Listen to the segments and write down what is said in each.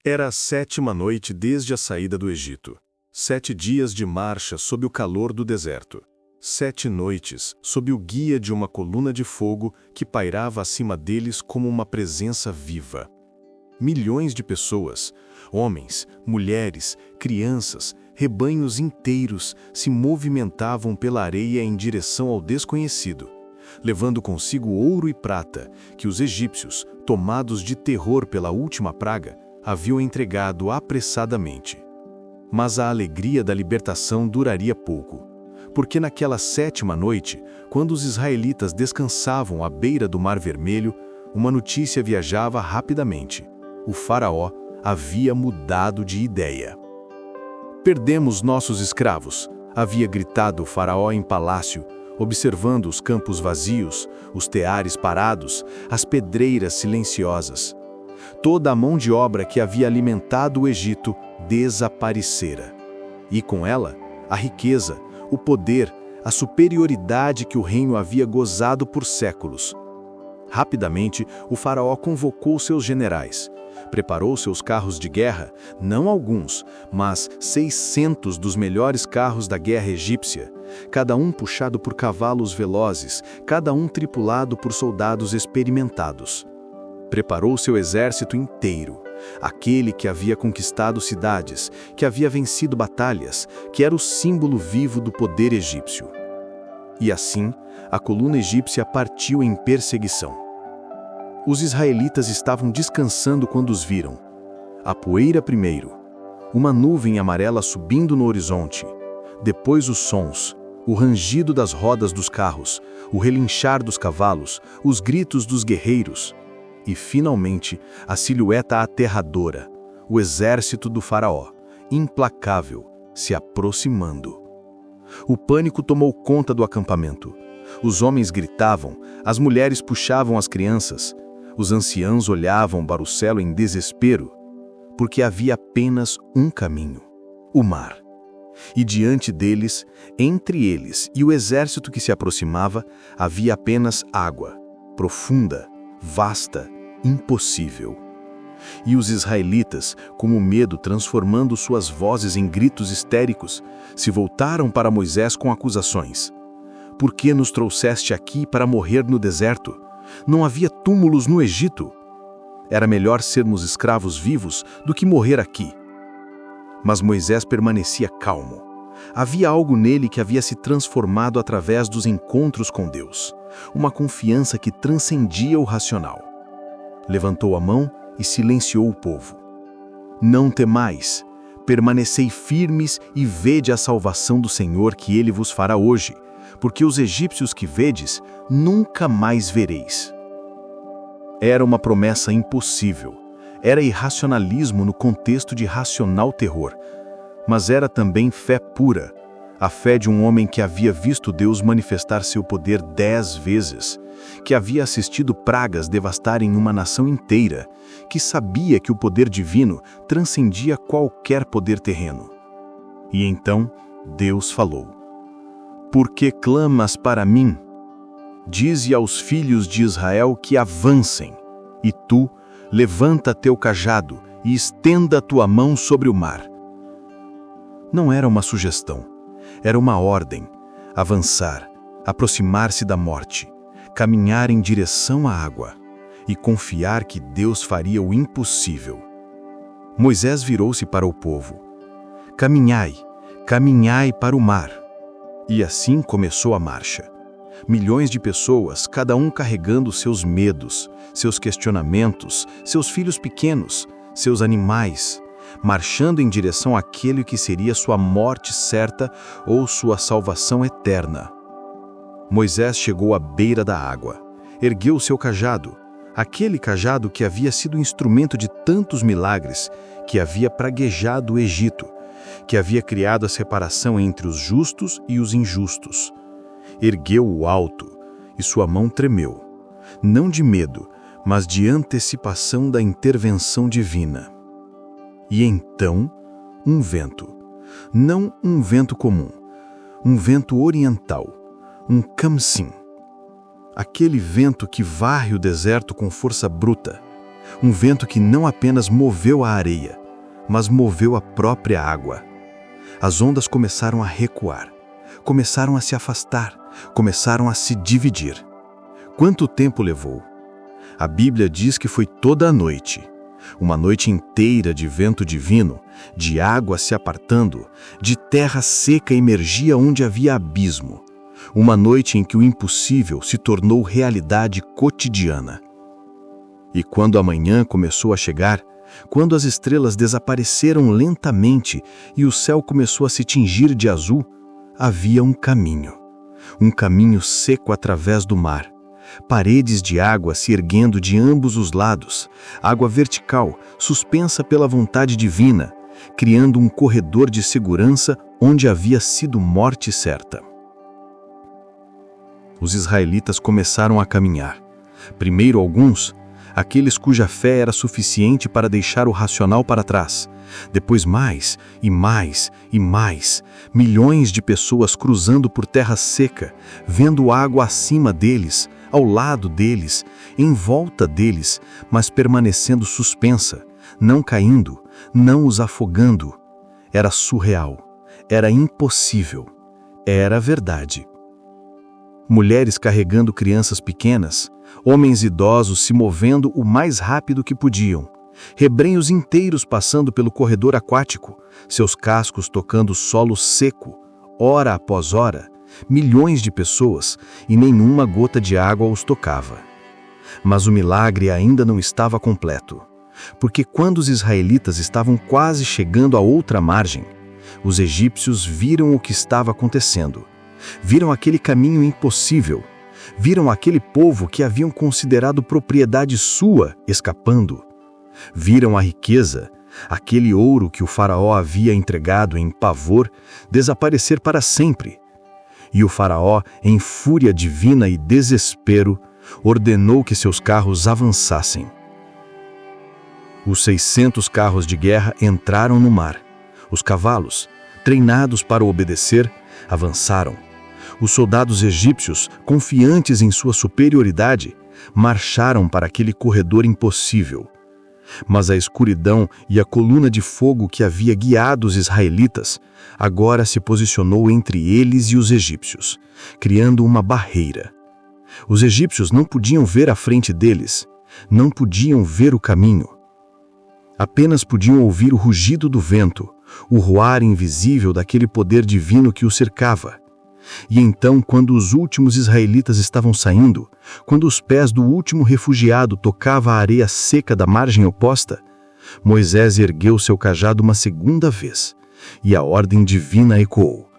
Era a 7ª noite desde a saída do Egito. 7 dias de marcha sob o calor do deserto. 7 noites sob o guia de uma coluna de fogo que pairava acima deles como uma presença viva. Milhões de pessoas, homens, mulheres, crianças, rebanhos inteiros se movimentavam pela areia em direção ao desconhecido, levando consigo ouro e prata que os egípcios, tomados de terror pela última praga, haviam entregado apressadamente. Mas a alegria da libertação duraria pouco, porque naquela 7ª noite, quando os israelitas descansavam à beira do Mar Vermelho, uma notícia viajava rapidamente. O faraó havia mudado de ideia. "Perdemos nossos escravos", havia gritado o faraó em palácio, observando os campos vazios, os teares parados, as pedreiras silenciosas. Toda a mão de obra que havia alimentado o Egito desaparecera. E com ela, a riqueza, o poder, a superioridade que o reino havia gozado por séculos. Rapidamente, o faraó convocou seus generais. Preparou seus carros de guerra, não alguns, mas 600 dos melhores carros da guerra egípcia, cada um puxado por cavalos velozes, cada um tripulado por soldados experimentados. Preparou seu exército inteiro, aquele que havia conquistado cidades, que havia vencido batalhas, que era o símbolo vivo do poder egípcio. E assim, a coluna egípcia partiu em perseguição. Os israelitas estavam descansando quando os viram. A poeira primeiro, uma nuvem amarela subindo no horizonte, depois os sons, o rangido das rodas dos carros, o relinchar dos cavalos, os gritos dos guerreiros, e finalmente a silhueta aterradora, o exército do faraó, implacável, se aproximando. O pânico tomou conta do acampamento. Os homens gritavam, as mulheres puxavam as crianças, os anciãos olhavam para o céu em desespero, porque havia apenas um caminho, o mar. E diante deles, entre eles e o exército que se aproximava, havia apenas água, profunda, vasta, impossível. E os israelitas, com o medo transformando suas vozes em gritos histéricos, se voltaram para Moisés com acusações. "Por que nos trouxeste aqui para morrer no deserto? Não havia túmulos no Egito. Era melhor sermos escravos vivos do que morrer aqui." Mas Moisés permanecia calmo. Havia algo nele que havia se transformado através dos encontros com Deus, uma confiança que transcendia o racional. Levantou a mão e silenciou o povo. "Não temais, permanecei firmes e vede a salvação do Senhor que ele vos fará hoje, porque os egípcios que vedes, nunca mais vereis." Era uma promessa impossível. Era irracionalismo no contexto de racional terror. Mas era também fé pura, a fé de um homem que havia visto Deus manifestar seu poder 10 vezes, que havia assistido pragas devastarem uma nação inteira, que sabia que o poder divino transcendia qualquer poder terreno. E então Deus falou: "Por que clamas para mim? Dize aos filhos de Israel que avancem, e tu, levanta teu cajado e estenda tua mão sobre o mar." Não era uma sugestão, era uma ordem: avançar, aproximar-se da morte, caminhar em direção à água e confiar que Deus faria o impossível. Moisés virou-se para o povo: "Caminhai, caminhai para o mar." E assim começou a marcha. Milhões de pessoas, cada um carregando seus medos, seus questionamentos, seus filhos pequenos, seus animais, marchando em direção àquele que seria sua morte certa ou sua salvação eterna. Moisés chegou à beira da água, ergueu seu cajado, aquele cajado que havia sido instrumento de tantos milagres, que havia praguejado o Egito, que havia criado a separação entre os justos e os injustos. Ergueu-o alto, e sua mão tremeu, não de medo, mas de antecipação da intervenção divina. E então, um vento, não um vento comum, um vento oriental, um kamsim. Aquele vento que varre o deserto com força bruta, Um vento que não apenas moveu a areia, mas moveu a própria água. As ondas começaram a recuar, começaram a se afastar, começaram a se dividir. Quanto tempo levou? A Bíblia diz que foi toda a noite. Uma noite inteira de vento divino, de água se apartando, de terra seca emergia onde havia abismo. Uma noite em que o impossível se tornou realidade cotidiana. E quando a manhã começou a chegar, quando as estrelas desapareceram lentamente e o céu começou a se tingir de azul, havia um caminho seco através do mar. Paredes de água se erguendo de ambos os lados, água vertical, suspensa pela vontade divina, criando um corredor de segurança onde havia sido morte certa. Os israelitas começaram a caminhar. Primeiro alguns, aqueles cuja fé era suficiente para deixar o racional para trás. Depois mais e mais e mais, milhões de pessoas cruzando por terra seca, vendo água acima deles, ao lado deles, em volta deles, mas permanecendo suspensa, não caindo, não os afogando. Era surreal, era impossível, era verdade. Mulheres carregando crianças pequenas, homens idosos se movendo o mais rápido que podiam, rebrenhos inteiros passando pelo corredor aquático, seus cascos tocando solo seco, hora após hora, milhões de pessoas e nenhuma gota de água os tocava. Mas o milagre ainda não estava completo, porque quando os israelitas estavam quase chegando à outra margem, os egípcios viram o que estava acontecendo. Viram aquele caminho impossível, viram aquele povo que haviam considerado propriedade sua escapando. Viram a riqueza, aquele ouro que o faraó havia entregado em pavor, desaparecer para sempre. E o faraó, em fúria divina e desespero, ordenou que seus carros avançassem. Os 600 carros de guerra entraram no mar. Os cavalos, treinados para obedecer, avançaram. Os soldados egípcios, confiantes em sua superioridade, marcharam para aquele corredor impossível. Mas a escuridão e a coluna de fogo que havia guiado os israelitas agora se posicionou entre eles e os egípcios, criando uma barreira. Os egípcios não podiam ver à frente deles, não podiam ver o caminho. Apenas podiam ouvir o rugido do vento, o roar invisível daquele poder divino que o cercava. E então, quando os últimos israelitas estavam saindo, quando os pés do último refugiado tocavam a areia seca da margem oposta, Moisés ergueu seu cajado uma segunda vez, e a ordem divina ecoou: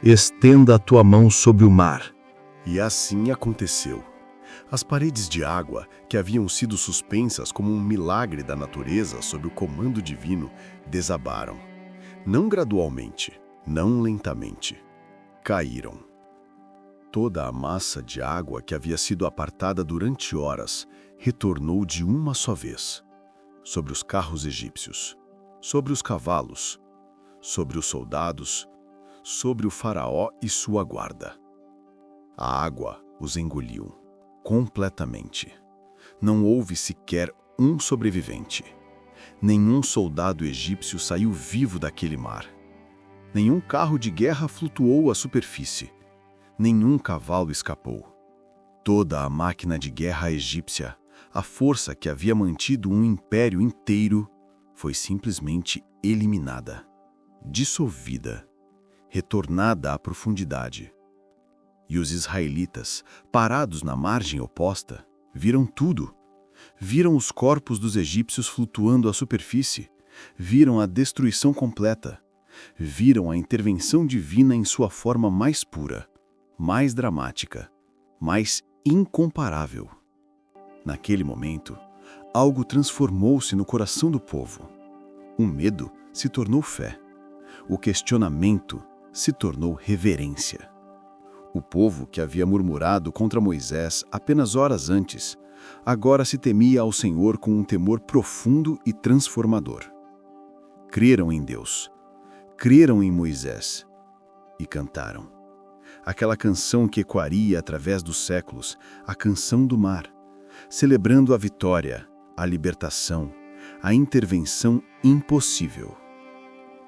estenda a tua mão sobre o mar. E assim aconteceu. As paredes de água, que haviam sido suspensas como um milagre da natureza sob o comando divino, desabaram. Não gradualmente, não lentamente. Caíram. Toda a massa de água que havia sido apartada durante horas retornou de uma só vez, sobre os carros egípcios, sobre os cavalos, sobre os soldados, sobre o faraó e sua guarda. A água os engoliu completamente. Não houve sequer um sobrevivente. Nenhum soldado egípcio saiu vivo daquele mar. Nenhum carro de guerra flutuou à superfície. Nenhum cavalo escapou. Toda a máquina de guerra egípcia, a força que havia mantido um império inteiro, foi simplesmente eliminada, dissolvida, retornada à profundidade. E os israelitas, parados na margem oposta, viram tudo. Viram os corpos dos egípcios flutuando à superfície. Viram a destruição completa. Viram a intervenção divina em sua forma mais pura, mais dramática, mais incomparável. Naquele momento, algo transformou-se no coração do povo. O medo se tornou fé. O questionamento se tornou reverência. O povo que havia murmurado contra Moisés apenas horas antes, agora se temia ao Senhor com um temor profundo e transformador. Creram em Deus. Creram em Moisés e cantaram. Aquela canção que ecoaria através dos séculos, a canção do mar, celebrando a vitória, a libertação, a intervenção impossível.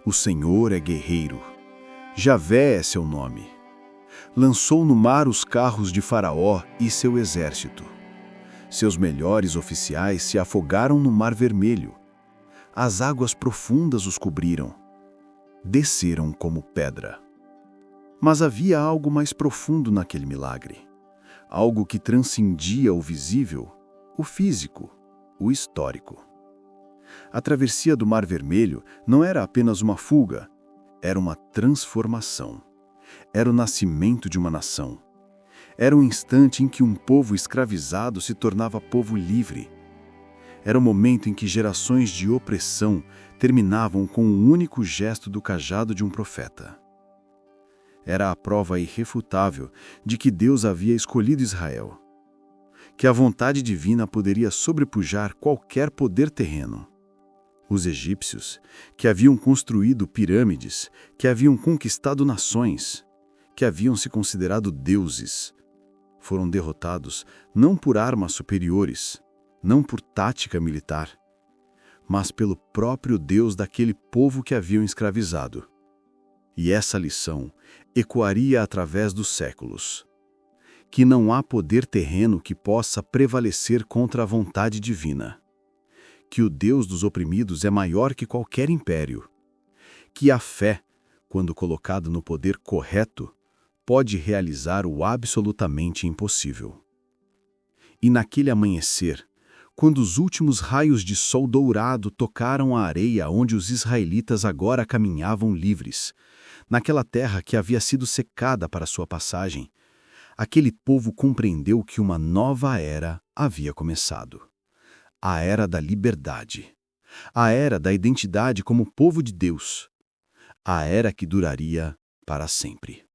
O Senhor é guerreiro. Javé é seu nome. Lançou no mar os carros de Faraó e seu exército. Seus melhores oficiais se afogaram no Mar Vermelho. As águas profundas os cobriram. Desceram como pedra. Mas havia algo mais profundo naquele milagre. Algo que transcendia o visível, o físico, o histórico. A travessia do Mar Vermelho não era apenas uma fuga, era uma transformação. Era o nascimento de uma nação. Era um instante em que um povo escravizado se tornava povo livre. Era o momento em que gerações de opressão terminavam com um único gesto do cajado de um profeta. Era a prova irrefutável de que Deus havia escolhido Israel, que a vontade divina poderia sobrepujar qualquer poder terreno. Os egípcios, que haviam construído pirâmides, que haviam conquistado nações, que haviam se considerado deuses, foram derrotados não por armas superiores, não por tática militar, mas pelo próprio Deus daquele povo que haviam escravizado. E essa lição ecoaria através dos séculos. Que não há poder terreno que possa prevalecer contra a vontade divina. Que o Deus dos oprimidos é maior que qualquer império. Que a fé, quando colocada no poder correto, pode realizar o absolutamente impossível. E naquele amanhecer, quando os últimos raios de sol dourado tocaram a areia onde os israelitas agora caminhavam livres, naquela terra que havia sido secada para sua passagem, aquele povo compreendeu que uma nova era havia começado. A era da liberdade. A era da identidade como povo de Deus. A era que duraria para sempre.